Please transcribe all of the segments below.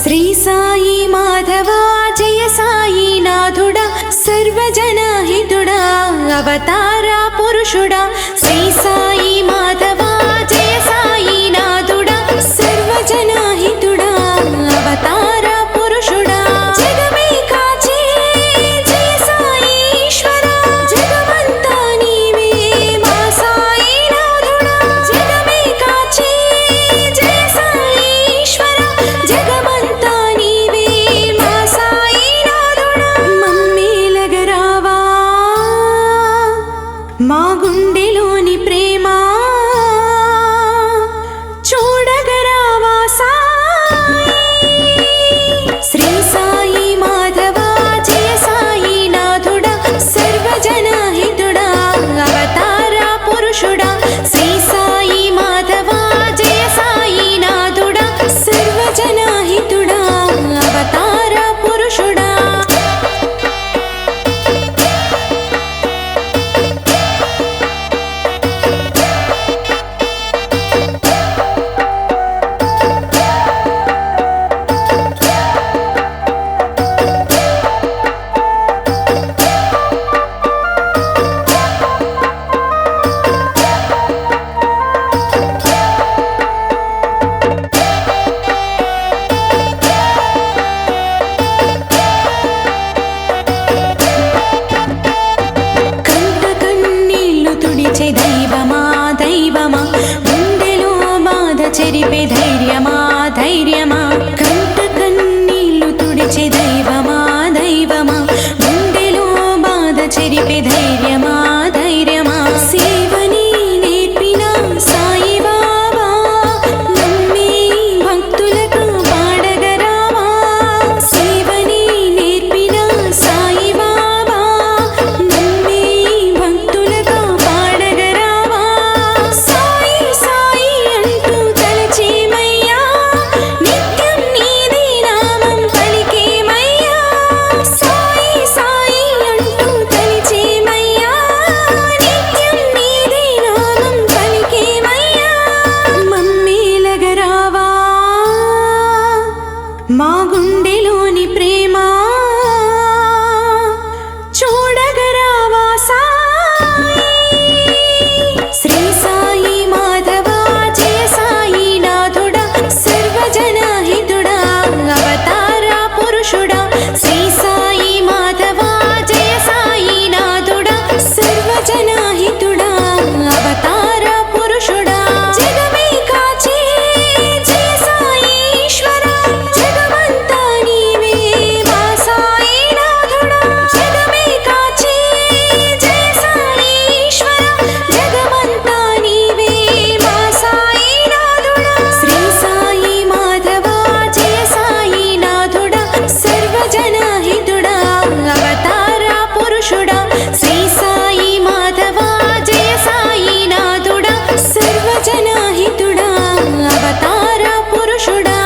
శ్రీ సాయి మాధవా జయ సాయి నాథుడా సర్వజనహితుడా అవతార పురుషుడా శ్రీ సాయి మాధవా జయ సాయి నాథుడా సర్వజనహితుడా అవతార పురుషుడా జగమే కాచే జయ సాయి ఈశ్వర జగమంతా నీవే మా సాయి నాథుడా జగమే కాచే జయ సాయి ఈశ్వర జగమంతా నీవే మా సాయి నాథుడా మమ్మేలగరావా మా గుండెలోని ప్రేమ చూడగరావా సాయి శ్రీ సాయి మాధవా జయ సాయి నాథుడా సర్వజనహితుడా అవతార పురుషుడా శ్రీ సాయి మాధవా జయ సాయి నాథుడా సర్వజనహితుడా అవతార పురుషుడా చెరిపే ధైర్యమా ధైర్యమా కంట కన్నీళ్లు తుడిచే దైవమా దైవమా గుండెలో బాధ చెరిపే ధైర్యమా ధైర్యమా సేవని నేర్పిన సాయి బాబా నమ్మే భక్తులకు పాడగరావా సేవని నేర్పిన సాయి బాబా నమ్మే భక్తులకు పాడగరావా సాయి సాయి అంటూ తలచేమయ్యా నిత్యం నీదే నామం పలికేమయ్యా సాయి సాయి అంటూ తలచేమయ్యా నిత్యం నీదే నామం పలికేమయ్యా మమ్మేలగరావా మా గుండెలోని ప్రేమ చూడగరావా సాయి శ్రీ సాయి మాధవా జయ సాయి నాథుడా సర్వజనహితుడా అవతార పురుషుడా శ్రీ సాయి మాధవా జయ సాయి నాథుడా సర్వజనహితుడా అవతార పురుషుడా జగమే కాచే జయ సాయి ఈశ్వర జగమంతా నీవే మా సాయి నాథుడా జగమే కాచే జయ సాయి ఈశ్వర జగమంతా నీవే మా సాయి నాథుడా శ్రీ సాయి మాధవా జయ సాయి నాథుడా సర్వజనహితుడా అవతార పురుషుడా శ్రీ సాయి మాధవా జయ సాయి నాథుడా సర్వజనహితుడా అవతార పురుషుడా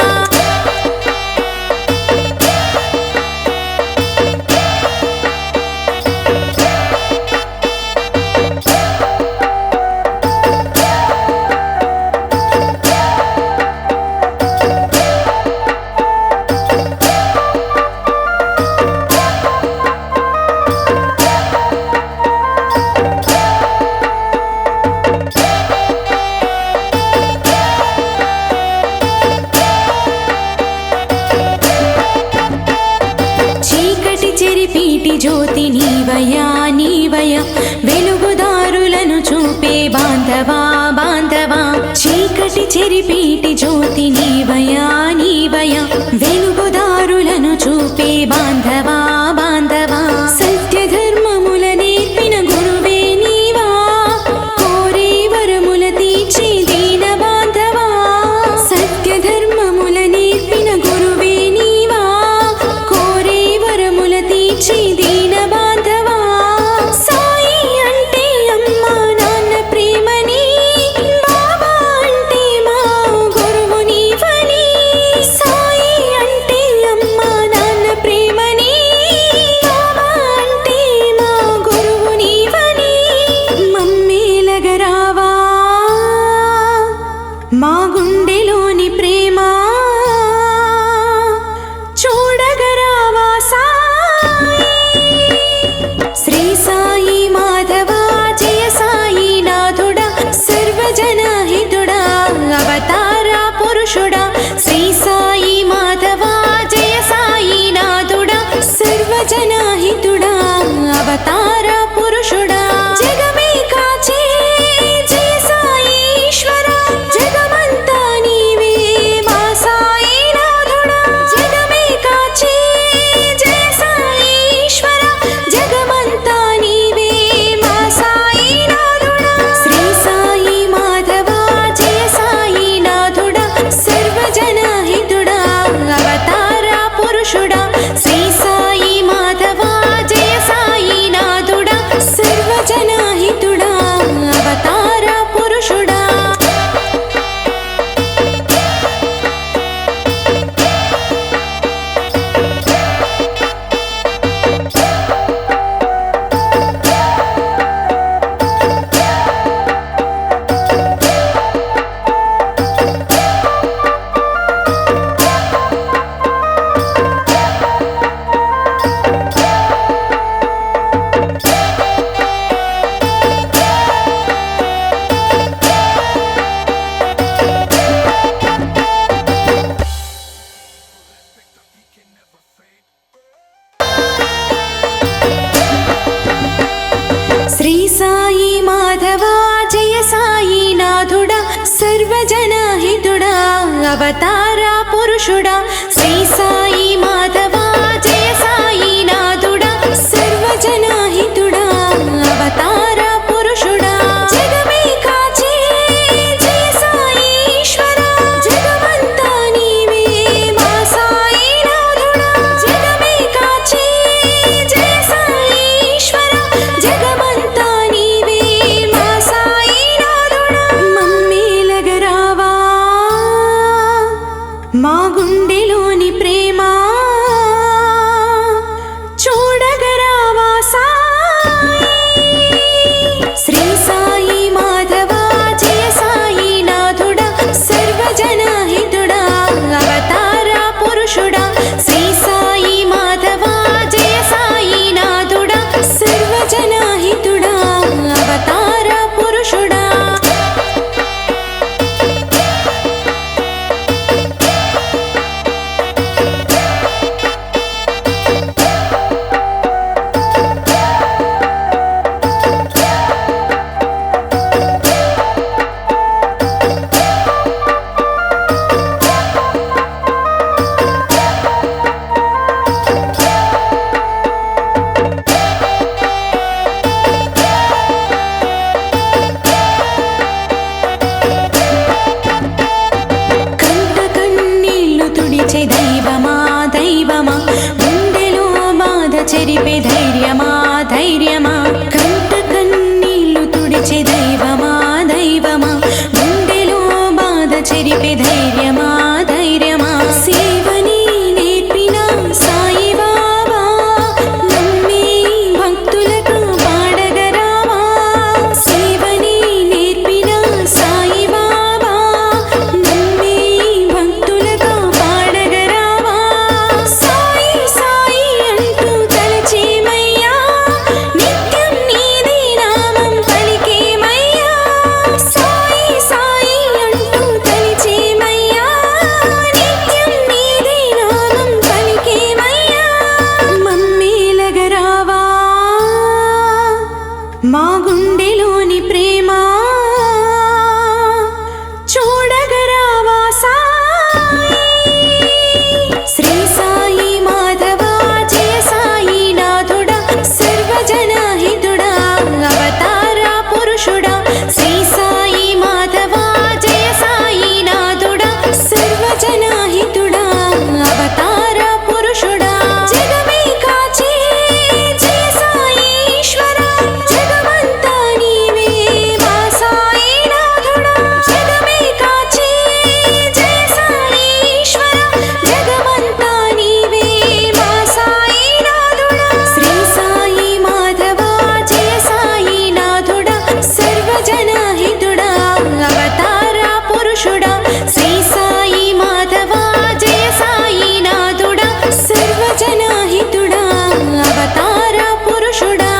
చీకటి చెరిపీటి జ్యోతి నీవయా నీవయా వెలుగుదారులను చూపే బాంధవా బాంధవా చీకటి చెరిపీటి జ్యోతి నీవయా నీవయా వెలుగుదారులను చూపే బాంధవా బాంధవా సత్య ధర్మముల నేర్పిన గురువే నీవా కోరే వరముల తీర్చి దీన బాంధవా సత్య ధర్మముల నేర్పిన గురువే నీవా కోరే వరముల తీర్చి దీన బాంధవా సాయి అంటే అమ్మా నాన్న ప్రేమని బాబా అంటే మా గురువు నీవని సాయి అంటే అమ్మా నాన్న ప్రేమని బాబా అంటే మా గురువు నీవని మమ్మేలగరావా మా గుండెలోని ప్రేమ సర్వజనహితుడా అవతార పురుషుడా శ్రీ సాయి మాధవా జయ సాయి నాథుడా సర్వజనహితుడా అవతార పురుషుడా జగమే కాచే జయ సాయి ఈశ్వరా జగమంతా నీవే మా సాయి నాథుడా జగమే కాచే జయ సాయి ఈశ్వరా జగమంతా నీవే మా సాయి నాథుడా మమ్మేలగరావా మా గుండెలోని ప్రేమ చూడగరావా సాయి శ్రీ సాయి మాధవా జయ సాయి నాథుడా సర్వజనహితుడా అవతార పురుషుడా శ్రీ సాయి మాధవా జయ సాయి నాథుడా సర్వజనహితుడా అవతార పురుషుడా దైవమా దైవమా గుండెలో బాధ చెరిపే ధైర్యమా ధైర్యమా కంట కన్నీళ్లు తుడిచే దైవమా దైవమా గుండెలో బాధ చెరిపే ధైర్యమా ధైర్యమా సేవని నేర్పిన సాయి బాబా నమ్మే భక్తులకు పాడగరావా సేవని నేర్పిన సాయి బాబా నమ్మే భక్తులకు పాడగరావా సాయి సాయి అంటూ తలచేమయ్యా నిత్యం నీదే నామం పలికేమయ్యా సాయి సాయి అంటూ తలచేమయ్యా నిత్యం నీదే నామం పలికేమయ్యా మమ్మేలగరావా మా గుండెలోని ప్రేమ చూడగరావా సాయి శ్రీ సాయి మాధవా జయ సాయి నాథుడా సర్వజనహితుడా అవతార పురుషుడా శ్రీ సాయి మాధవా జయ సాయి నాథుడా సర్వజనహితుడా అవతార పురుషుడా జగమే కాచే జయ సాయి ఈశ్వరా జగమంతా నీవే మా సాయి నాథుడా జగమే కాచే జయ సాయి ఈశ్వరా జగమంతా నీవే మా సాయి నాథుడా శ్రీ సాయి మాధవా జయ సాయి నాథుడా సర్వజనహితుడా అవతార పురుషుడా శ్రీ సాయి మాధవా జయ సాయి నాథుడా సర్వజనహితుడా అవతార పురుషుడా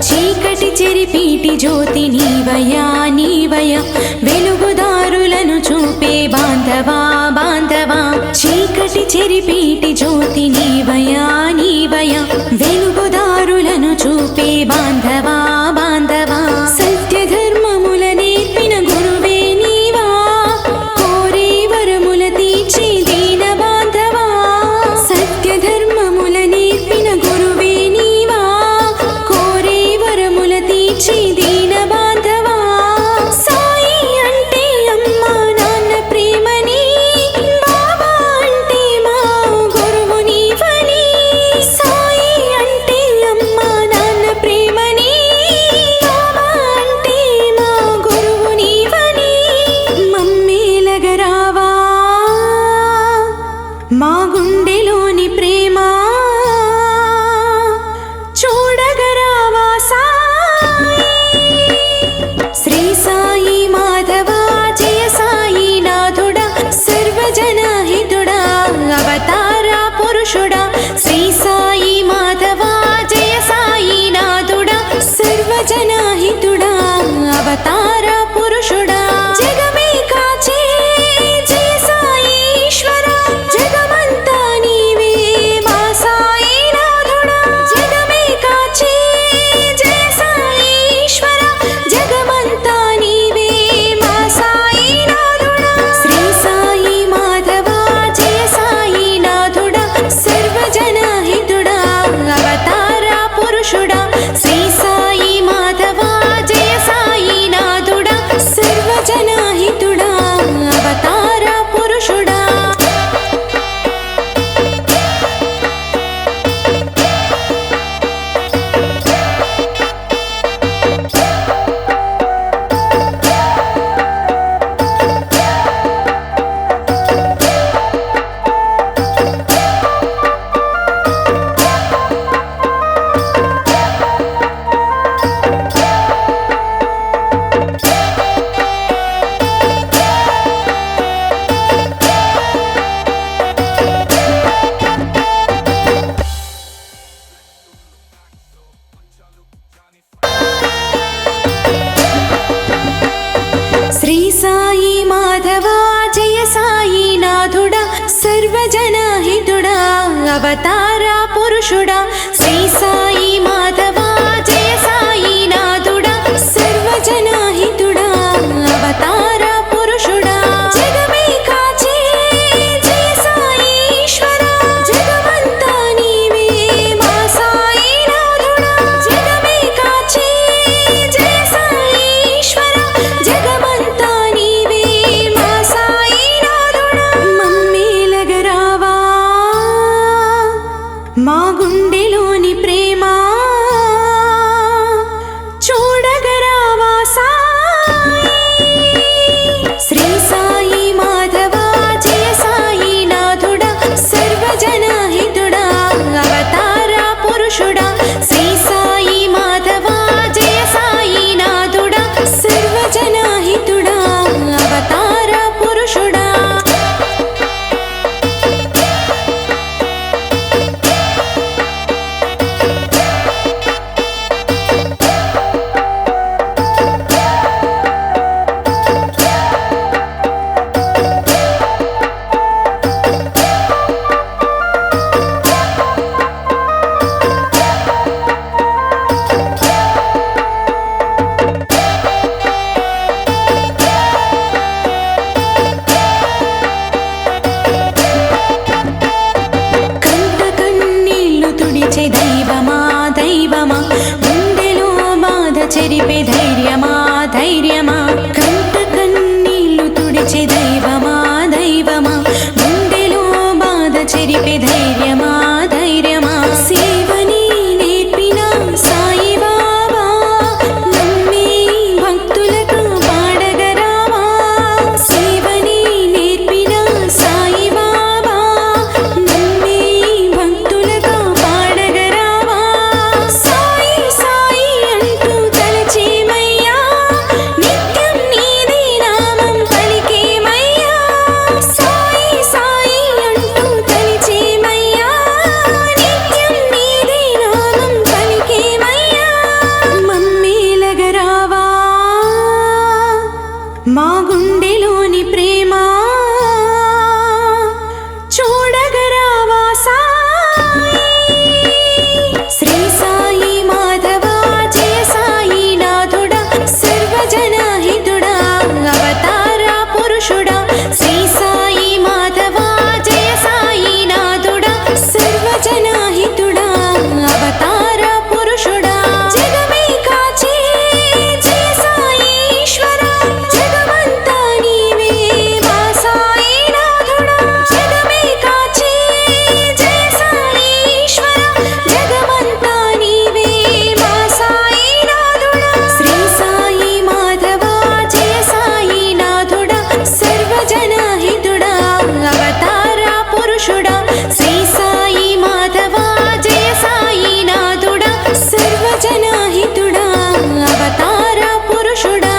చీకటి చెరిపీటి జ్యోతి నీవయా నీవయా వెలుగుదారులను చూపే బాంధవా బాంధవా చీకటి చెరిపీటి జ్యోతి నీవయా నీవయా వెలుగుదారులను చూపే బాంధవా బాంధవా సత్యధర్మముల నేర్పిన గురువే నీవా కోరే వరముల తీర్చి దీన బాంధవా సత్యధర్మముల నేర్పిన గురువే నీవా కోరే వరముల తీర్చి దీన బాంధవా సాయి అంటే అమ్మా నాన్న ప్రేమని బాబా అంటే మా గురువు నీవని అవతార పురుషుడా శ్రీ సాయి మాధవా జయ సాయి నాథుడా సర్వజనహితుడా అవతార పురుషుడా జగమే కాచే జయ సాయి ఈశ్వరా జగమంతా నీవే మా సాయి నాథుడా జగమే కాచే జయ సాయి ఈశ్వరా జగమంతా నీవే మా సాయి నాథుడా మమ్మేలగరావా మా గుండెలోని ప్రేమ చూడగరావా సాయి శ్రీ సాయి మాధవా జయ సాయి నాథుడా సర్వజనహితుడా అవతార పురుషుడా శ్రీ సాయి మాధవా జయ సాయి నాథుడా సర్వజనహితుడా అవతార పురుషుడా దైవమా దైవమా గుండెలో బాధ చెరిపే ధైర్యమా ధైర్యమా కంట కన్నీళ్లు తుడిచే దైవమా దైవమా గుండెలో బాధ చెరిపే ధైర్యమా ధైర్యమా సేవని నేర్పిన సాయి బాబా నమ్మే భక్తులకు పాడగరావా సేవని నేర్పిన సాయి బాబా నమ్మే భక్తులకు పాడగరావా సాయి సాయి అంటూ తలచేమయ్యా నిత్యం నీదే నామం పలికేమయ్యా సాయి సాయి అంటూ తలచేమయ్యా నిత్యం నీదే నామం పలికేమయ్యా మమ్మేలగరావా మా గుండెలోని ప్రేమ చూడగరావా సాయి శ్రీ సాయి మాధవా జయ సాయి నాథుడా సర్వజనహితుడా అవతార పురుషుడా శ్రీ సాయి మాధవా జయ సాయి నాథుడా సర్వజనహితుడా అవతార పురుషుడా జగమే కాచే జయ సాయి ఈశ్వరా జగమంతా నీవే మా సాయి నాథుడా జగమే కాచే జయ సాయి ఈశ్వరా జగమంతా నీవే మా సాయి నాథుడా శ్రీ సాయి మాధవా జయ సాయి నాథుడా సర్వజనహితుడా అవతార పురుషుడా శ్రీ సాయి మాధవా జయ సాయి నాథుడా సర్వజనహితుడా అవతార పురుషుడా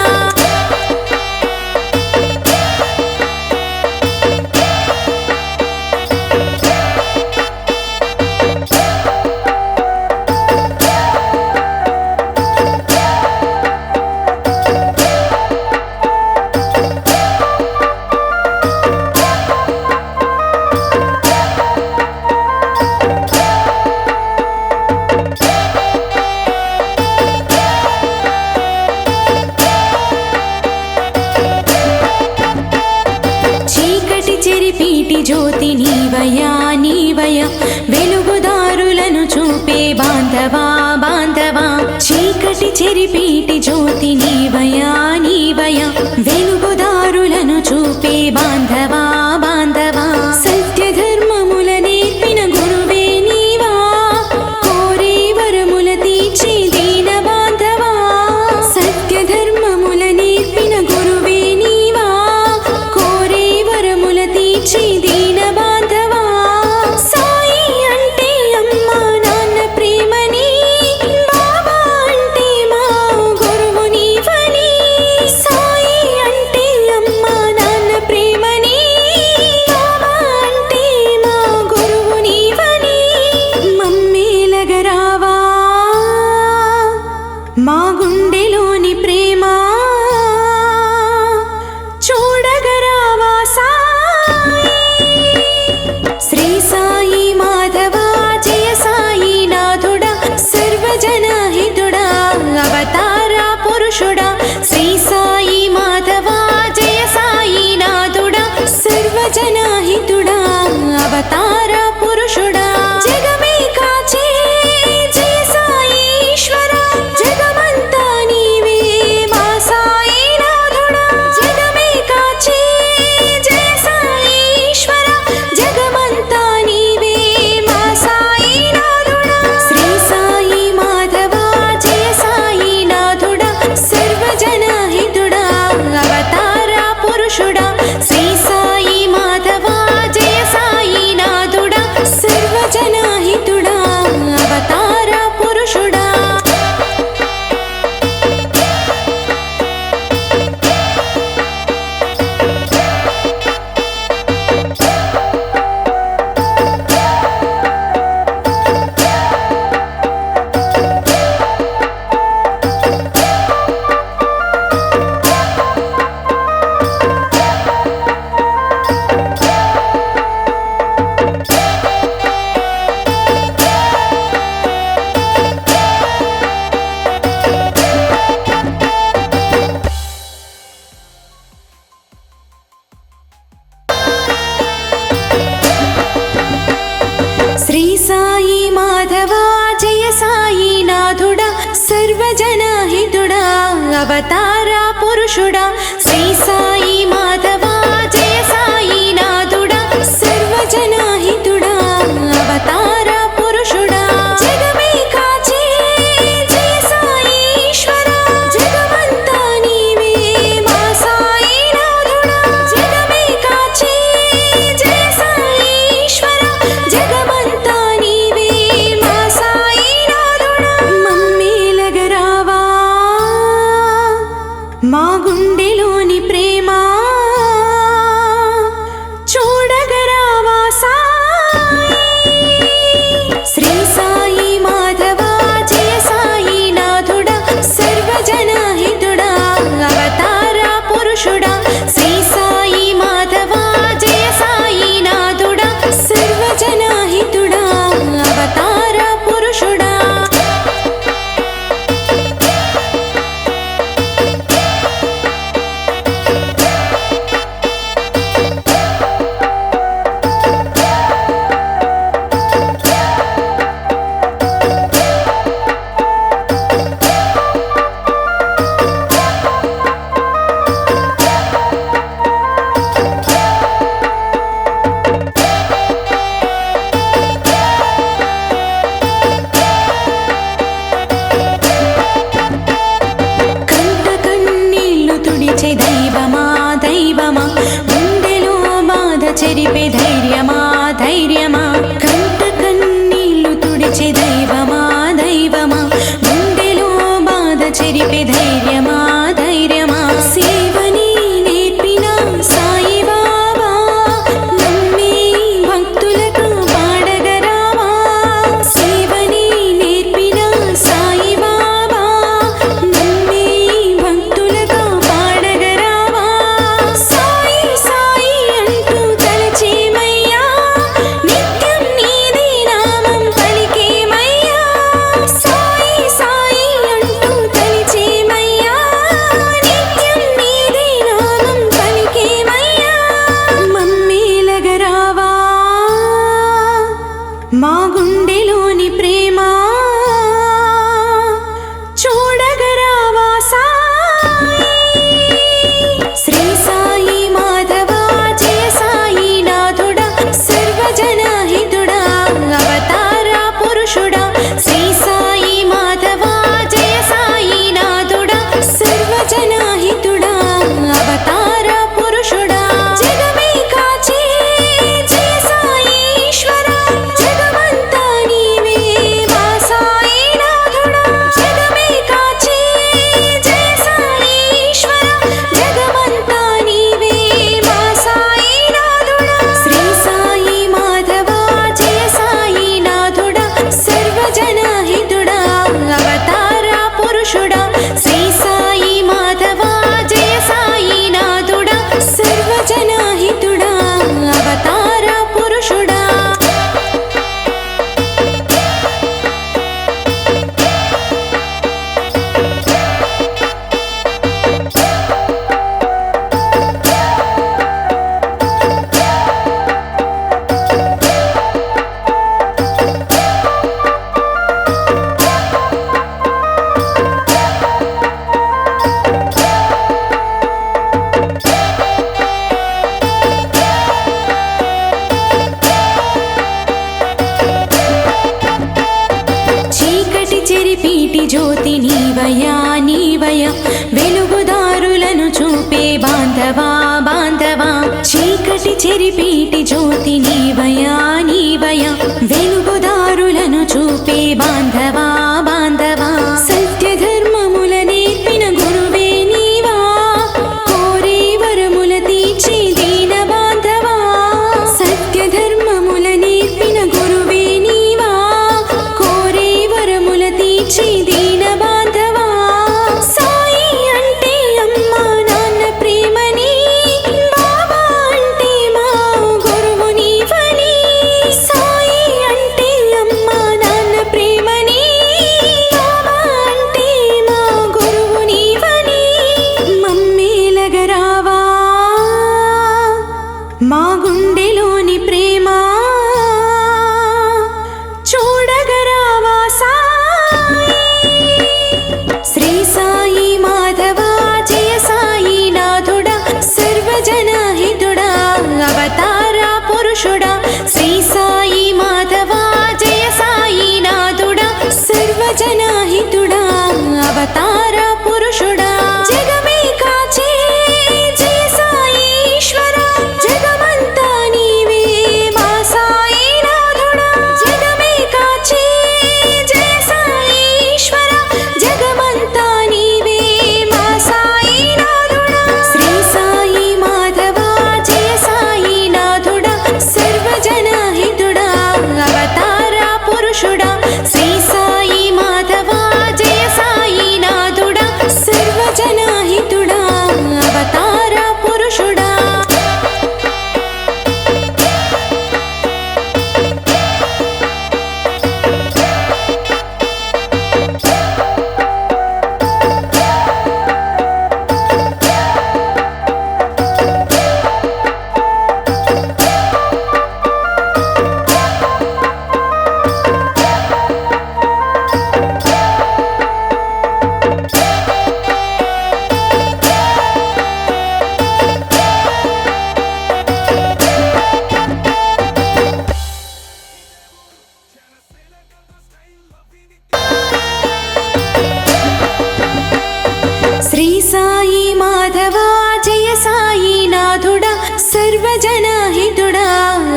చీకటి చెరిపీటి జ్యోతి నీవయా నీవయా వెలుగుదారులను చూపే బాంధవా బాంధవా చీకటి చెరిపీటి జ్యోతి నీవయా నీవయా వెలుగుదారులను చూపే బాంధవా బాంధవా సత్య ధర్మముల నేర్పిన గురువే నీవా కోరే వరముల తీర్చి దీన బాంధవా సత్య ధర్మముల నేర్పిన గురువే నీవా కోరే వరముల తీర్చి దీన బాంధవా సాయి అంటే అమ్మా నాన్న ప్రేమని బాబా అంటే మా పురుషుడా శ్రీ సాయి మాధవా జయ సాయి నాథుడా సర్వజనహితుడా అవతార పురుషుడా జగమే కాచే జయ సాయి ఈశ్వరా జగమంతా నీవే మా సాయి నాథుడా జగమే కాచే జయ సాయి ఈశ్వరా జగమంతా నీవే మా సాయి నాథుడా మమ్మేలగరావా మా గుండెలోని ప్రేమ చూడగరావా సాయి శ్రీ సాయి మాధవా జయ సాయి నాథుడా సర్వజనహితుడా అవతార పురుషుడా శ్రీ సాయి మాధవా జయ సాయి నాథుడా సర్వజనహితుడా అవతార పురుషుడా కంట కన్నీళ్లు తుడిచే దైవమా దైవమా గుండెలో బాధ చెరిపే ధైర్యమా ధైర్యమా కంట కన్నీళ్లు తుడిచే దైవమా దైవమా గుండెలో బాధ చెరిపే ధైర్యమా ధైర్యమా సేవని నేర్పిన సాయి బాబా నమ్మే భక్తులకు పాడగరావా సేవని నేర్పిన సాయి బాబా నమ్మే భక్తులకు పాడగరావా సాయి సాయి అంటూ తలచి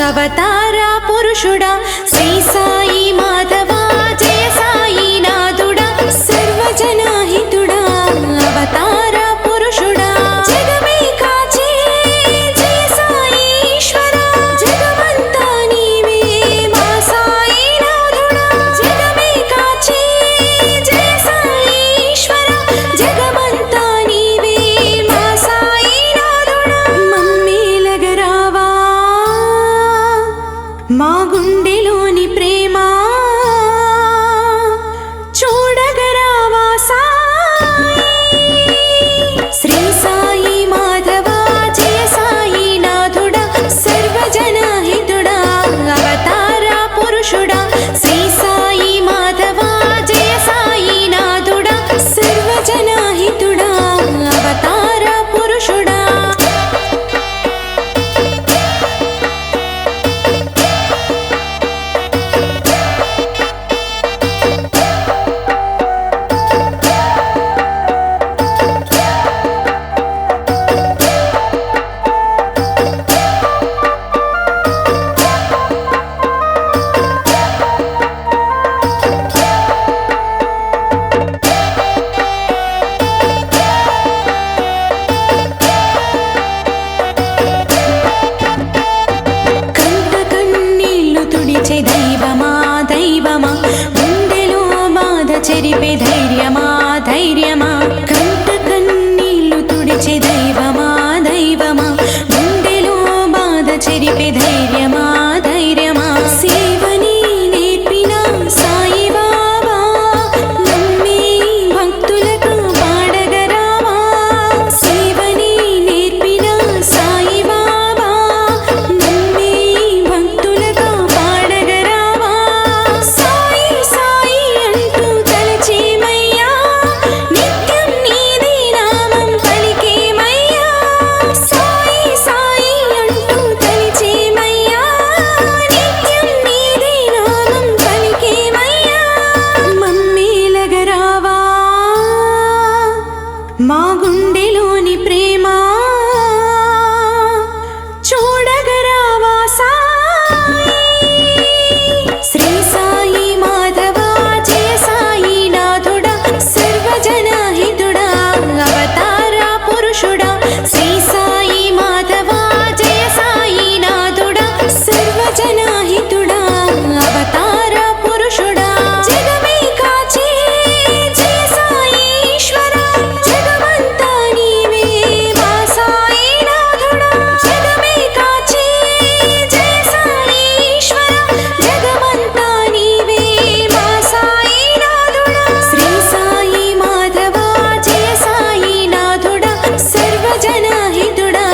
అవతార పురుషుడా శ్రీ సాయి మాధవా జయ సాయి నాథుడా సర్వజనహితుడా అవతార పురుషుడా జగమే కాచే జయ సాయి ఈశ్వరా జగమంతా నీవే మా సాయి నాథుడా జగమే కాచే జయ సాయి ఈశ్వరా జగమంతా నీవే మా సాయి నాథుడా మమ్మేలగరావా మా గుండెలోని ప్రేమ చూడగరావా సాయి శ్రీ సాయి మాధవా జయ సాయి నాథుడా సర్వజనహితుడా అవతార పురుషుడా శ్రీ సాయి మాధవా జయ సాయి నాథుడా సర్వజనహితుడా అవతార పురుషుడా దైవమా దైవమా గుండెలో బాధ చెరిపే ధైర్యమా ధైర్యమా కంట కన్నీళ్లు తుడిచే దైవమా దైవమా గుండెలో బాధ చెరిపే ధైర్యమా ధైర్యమా సేవని నేర్పిన సాయి బాబా నమ్మే భక్తులకు పాడగరావా సేవని నేర్పిన సాయి బాబా నమ్మే భక్తులకు మా గుండెలోని ప్రేమ చూడగరావా సాయి శ్రీ సాయి మాధవా జయ సాయి నాథుడా సర్వజనహితుడా అవతార పురుషుడా శ్రీ సాయి మాధవా జయ సాయి నాథుడా సర్వజనహితుడా అవతార పురుషుడా జగమే కాచే జయ సాయి ఈశ్వరా జగమంతా నీవే మా సాయి నాథుడా జగమే కాచే జయ సాయి ఈశ్వరా జగమంతా నీవే మా సాయి నాథుడా శ్రీ సాయి మాధవా జయ సాయి నాథుడా సర్వజనహితుడా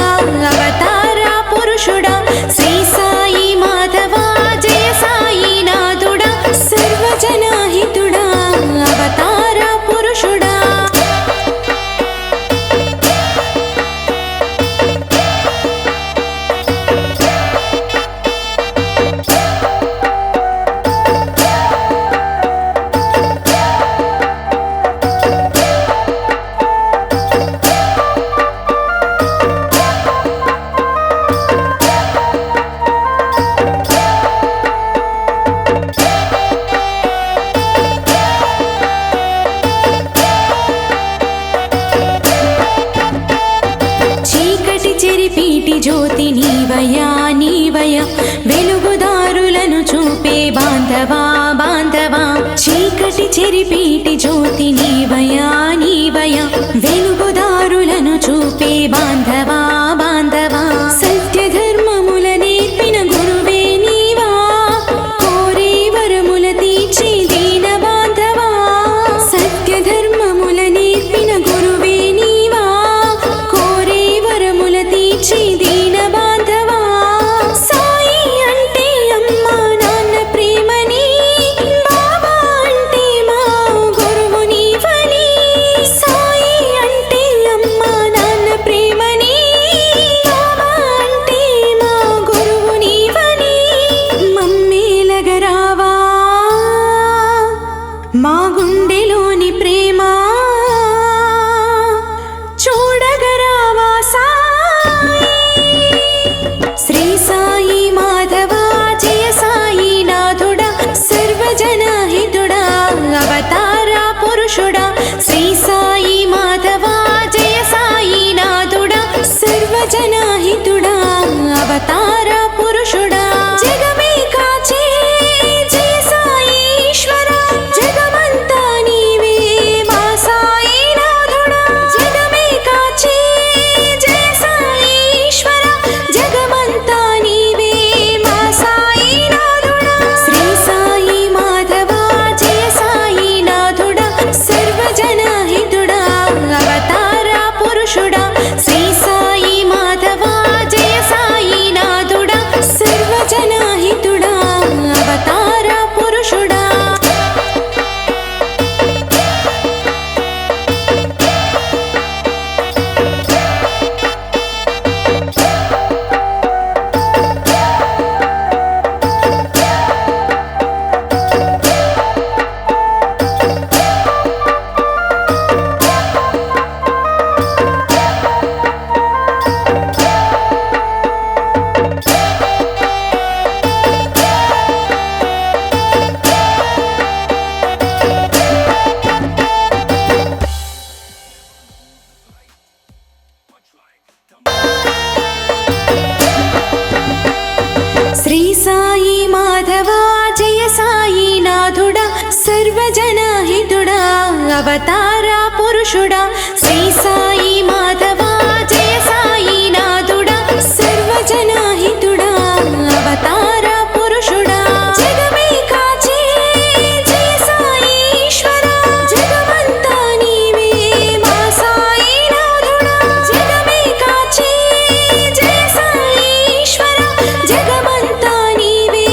అవతార పురుషుడా శ్రీ సాయి మాధవా జయ సాయి నాథుడా సర్వజనహితుడా అవతార పురుషుడా చీకటి చెరిపీటి జ్యోతి నీవయా నీవయా వెలుగుదారులను చూపే బాంధవా బాంధవా చీకటి చెరిపీటి జ్యోతి నీవయా నీవయా వెలుగుదారులను చూపే బాంధవా బాంధవా సత్య ధర్మముల నేర్పిన గురువే నీవా కోరే వరముల తీర్చి దీన బాంధవా సత్య ధర్మముల నేర్పిన గురువే నీవా కోరే వరముల తీర్చి దీన బాంధవా సాయి అంటే అమ్మా నాన్న ప్రేమని బాబా అంటే మా శ్రీ సాయి మాధవా జయ సాయి నాథుడా సర్వజనహితుడా అవతారా పురుషుడా శ్రీ సాయి మాధవా జయ సాయి నాథుడా సర్వజనహితుడా అవతారా పురుషుడా జగమే కాచే జయ సాయి ఈశ్వరా జగమంతా నీవే మా సాయి నాథుడా జగమే కాచే జయ సాయి ఈశ్వరా జగమంతా నీవే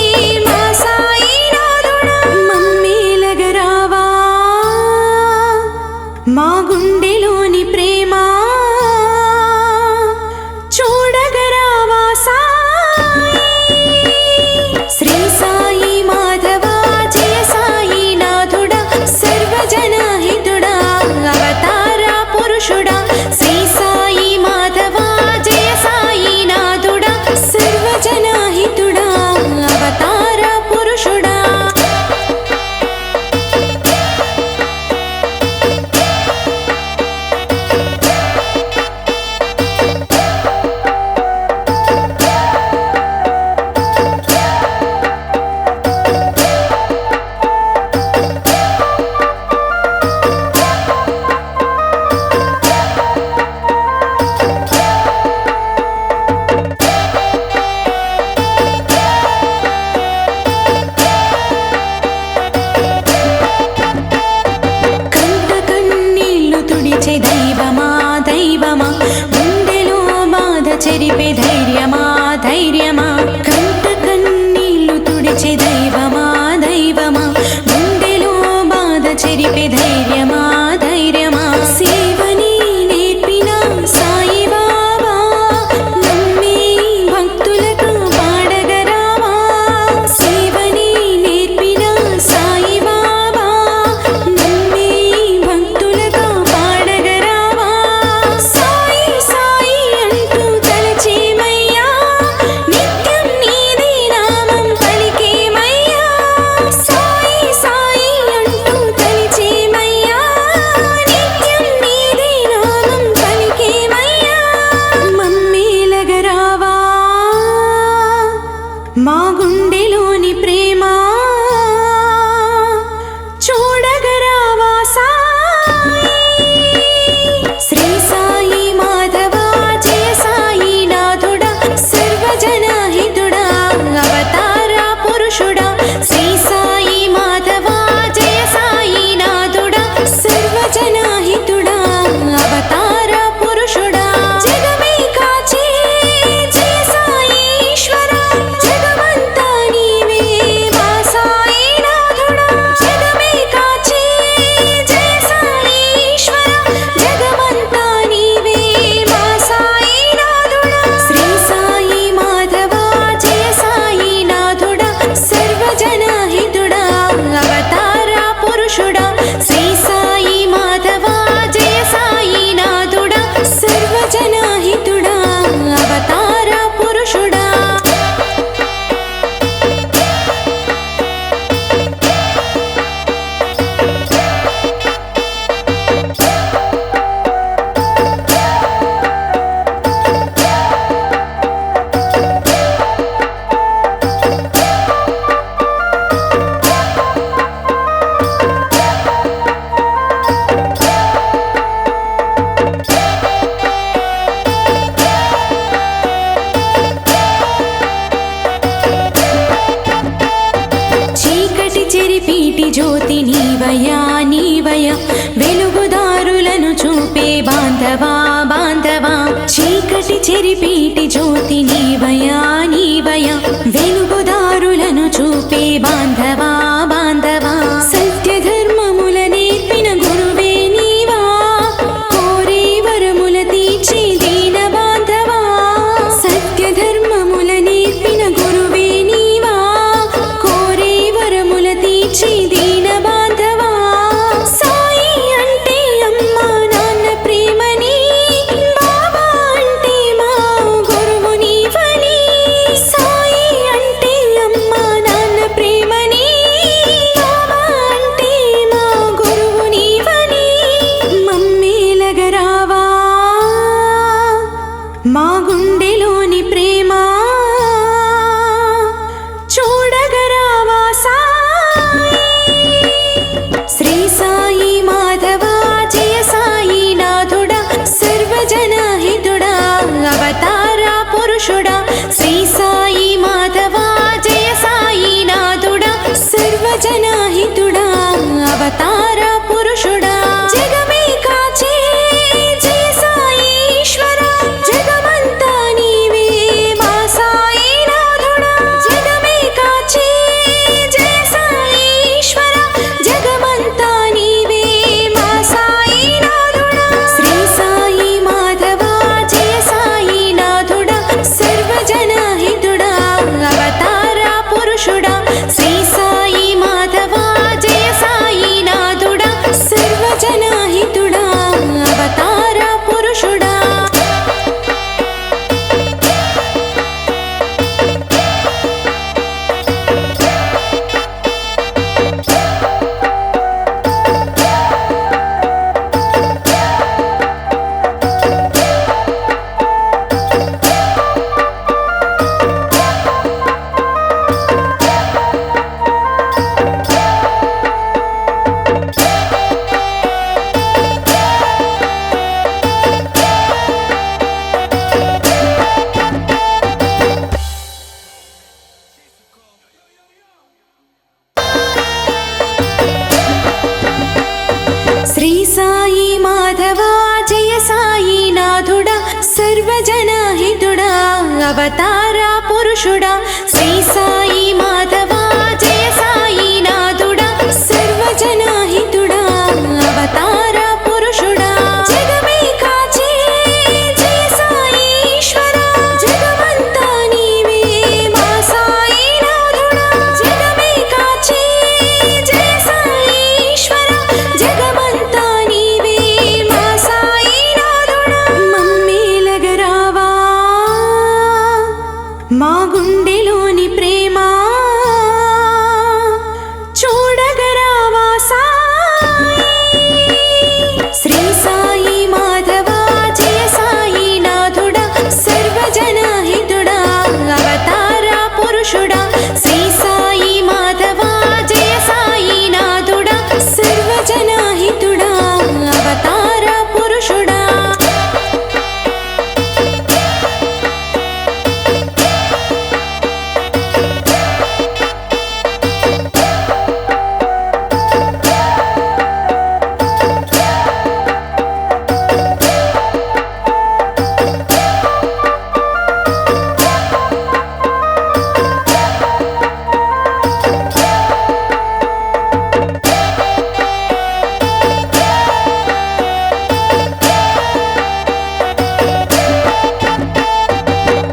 మా సాయి నాథుడా మమ్మేలగరావా మా గుండెలోని ప్రేమ చూడగరావా సాయి శ్రీ సాయి మాధవా జయ సాయి నాథుడా సర్వజనహితుడా అవతారా పురుషుడా శ్రీ సాయి మాధవా జయ సాయి నాథుడా సర్వజనహితుడా అవతారా పురుషుడా కంట కన్నీళ్లు తుడిచే దైవమా దైవమా గుండెలో బాధ చెరిపే ధైర్యమా ధైర్యమా కంట కన్నీళ్లు తుడిచే దైవమా దైవమా గుండెలో బాధ చెరిపే ధైర్యమా ధైర్యమా సేవని నేర్పిన సాయి బాబా నమ్మే భక్తులకు పాడగరావా సేవని నేర్పిన సాయి బాబా నమ్మే భక్తులకు పాడగరావా సాయి సాయి అంటూ తలచేమయ్యా నిత్యం నీదే నామం పలికేమయ్యా సాయి సాయి అంటూ తలచేమయ్యా నిత్యం నీదే నామం పలికేమయ్యా మమ్మేలగరావా మా గుండెలోని ప్రేమ చూడగరావా సాయి శ్రీ సాయి మాధవా జయ సాయి నాథుడా సర్వజనహితుడా అవతారా పురుషుడా శ్రీ సాయి మాధవా జయ సాయి నాథుడా సర్వజనహితుడా అవతారా పురుషుడా జగమే కాచే జయ సాయి ఈశ్వరా జగమంతా నీవే మా సాయి నాథుడా జగమే కాచే జయ సాయి ఈశ్వరా జగమంతా నీవే మా సాయి నాథుడా శ్రీ సాయి మాధవా జయ సాయి నాథుడా సర్వజనహితుడా అవతారా పురుషుడా శ్రీ సాయి మాధవా జయ సాయి నాథుడా సర్వజనహితుడా అవతారా పురుషుడా చీకటి చెరిపీటి జ్యోతి నీవయ్యా నీవయ్యా వెలుగుదారులను చూపే బాంధవా బాంధవా చీకటి చెరిపీటి జ్యోతి నీవయ్యా నీవయ్యా వెలుగుదారులను చూపే బాంధవా బాంధవా సత్య ధర్మముల నేర్పిన గురువే నీవా కోరే వరముల తీర్చే దీన బాంధవా సత్య ధర్మముల నేర్పిన గురువే నీవా కోరే వరముల తీర్చే దీన బాంధవా సాయి అంటే అమ్మా నాన్న ప్రేమని బాబా అంటే మా గురువు నీవని సాయి అంటే అమ్మా నాన్న ప్రేమని బాబా అంటే మా గురువు నీవని మమ్మేలగరావా మా గుండెలోని ప్రేమ పురుషుడా శ్రీ సాయి మాధవా జయ సాయి నాథుడా సర్వజనహితుడా అవతార పురుషుడా జగమే కాచే జయ సాయి ఈశ్వరా జగమంతా నీవే మా సాయి నాథుడా జగమే కాచే జయ సాయి ఈశ్వరా జగమంతా నీవే మా సాయి నాథుడా శ్రీ సాయి మాధవా జయ సాయి నాథుడా సర్వజనహితుడా అవతార పురుషుడా శ్రీ సాయి మాధవా జయ సాయి నాథుడా సర్వజనహితుడా అవతార పురుషుడా శ్రీ సాయి మాధవా జయ సాయి నాథుడా సర్వజనహితుడా అవతార పురుషుడా శ్రీ సాయి మాధవా జయ సాయి నాథుడా సర్వజనహితుడా అవతార పురుషుడా జగమే కాచే జయ సాయి ఈశ్వరా జగమంతా నీవే మా సాయి నాథుడా జగమే కాచే జయ సాయి ఈశ్వరా జగమంతా నీవే మా సాయి నాథుడా మమ్మేలగరావా మా గుండెలోని ప్రేమ చూడగరావా సాయి శ్రీ సాయి మాధవా జయ సాయి నాథుడా సర్వజనహితుడా అవతార పురుషుడా శ్రీ సాయి మాధవా జయ సాయి నాథుడా సర్వజనహితుడా అవతార పురుషుడా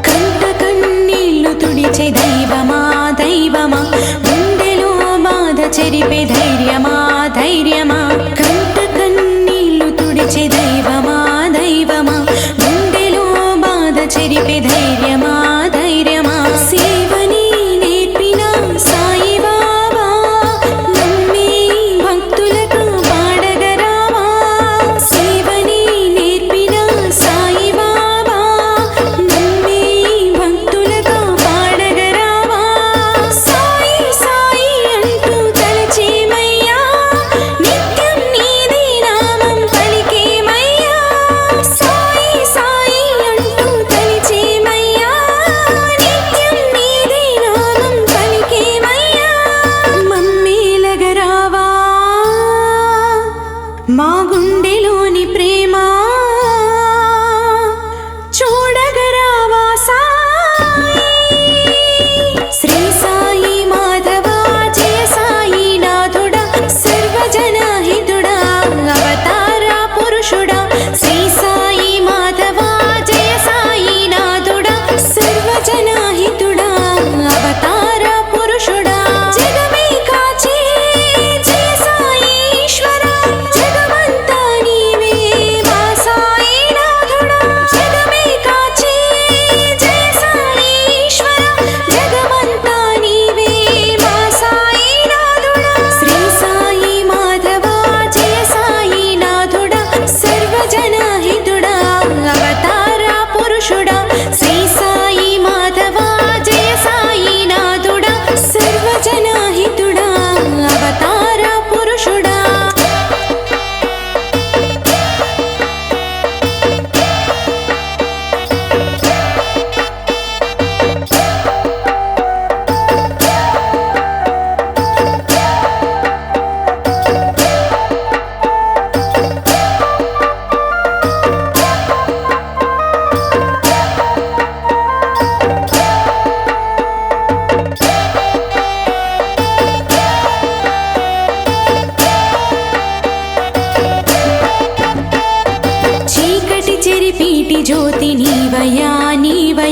కంట కన్నీళ్లు తుడిచే దైవమా దైవమా గుండెలో బాధ చెరిపే ధైర్యమా ధైర్యమా కంట కన్నీళ్లు తుడిచే దైవమా దైవమా గుండెలో బాధ చెరిపే ధైర్యమా ధైర్యమా సేవని నేర్పిన సాయి బాబా నమ్మే భక్తులకు పాడగరావా సేవని నేర్పిన సాయి బాబా నమ్మే భక్తులకు పాడగరావా సాయి సాయి అంటూ తలచేమయ్యా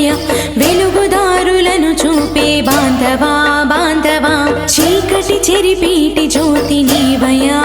నీవయ్యా వెలుగుదారులను చూపే బాంధవా బాంధవా చీకటి చెరిపీటి జ్యోతి నీవయ్యా